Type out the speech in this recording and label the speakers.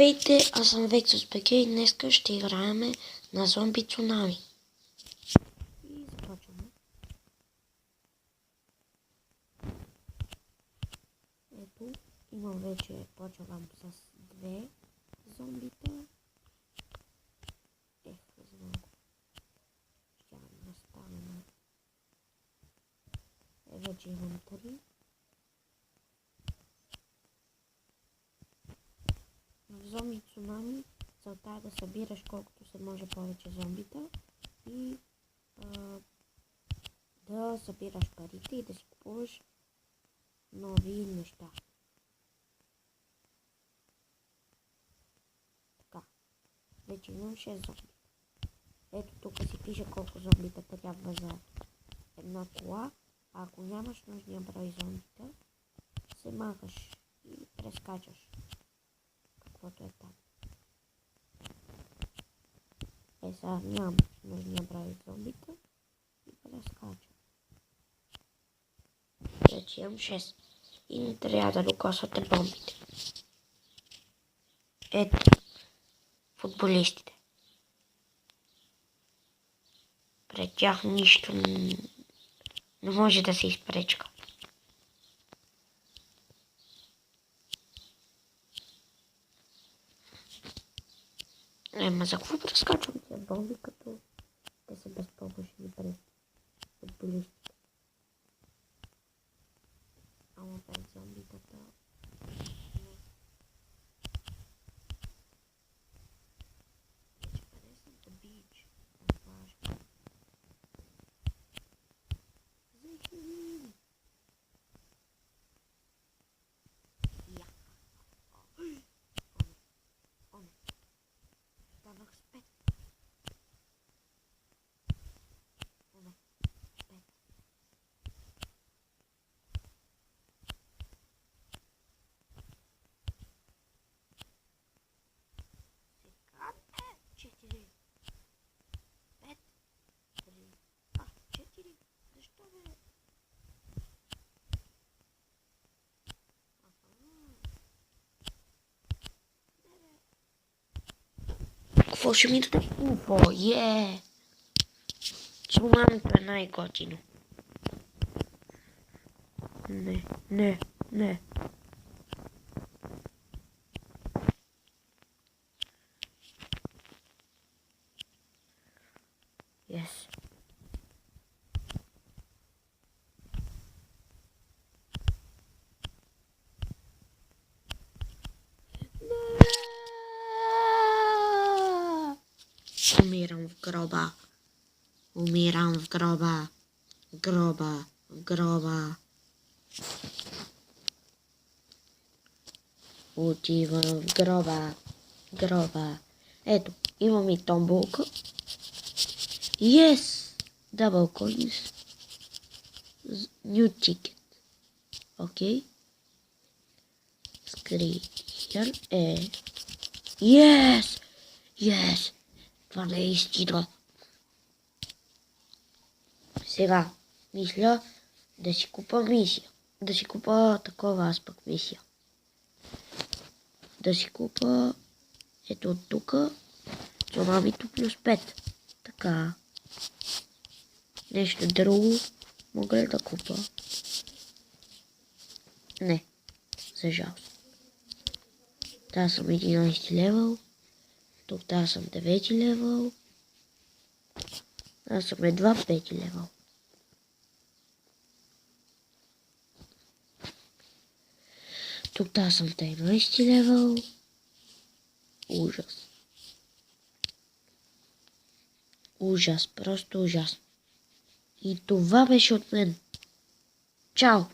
Speaker 1: Здравейте, аз съм Vexus PK и днес ще играем на зомби цунами. И започваме. Ето, имам вече, почвам с 2 зомбита. За малко. Ще наставим. Вече имам 3. В зомби цунами целта е да събираш колкото се може повече зомбита и да събираш парите и да си купуваш нови неща. Така, вече имам 6 зомбита. Ето тук си пише колко зомбита трябва за една кола, а ако нямаш нужния брой зомбита, се махаш и прескачаш каквото е там. Сега нямам нужния брой зомбита и прескачам. Вече имам 6 и не трябва да докосвате бомбите. Ето, футболистите. Пред тях нищо не може да се изпречка. Ема за какво прескачам тия бомби, като те са безпомощни пред футболистите? Ама пред зомбитата... Вече къде съм? The beach. На плажа. Захин! Я! Оне! Станах с 5. Оне! 5. Сега не! 4. 5. 3. 4. Защо бе? Какво ще ми даде? Уфо, Цунамито е най-готино. Не. Yes. Умирам в гроба. Гроба. Отивам в гроба. Ето, имам и томболка. Yes! Double coins. New ticket. Окей. Скритър е... Yes! Това не е истина. Сега, мисля да си купа мисия. Да си купа такова аз пък мисия. Да си купа ето от тук цунамито плюс 5. Така. Нещо друго мога ли да купа? Не. За жалост. Та съм 11 левел. Тук та съм 9 левел. Аз съм едва 5 левел. Тук та съм 13 левел. Ужас, просто ужасно. И това беше от мен. Чао!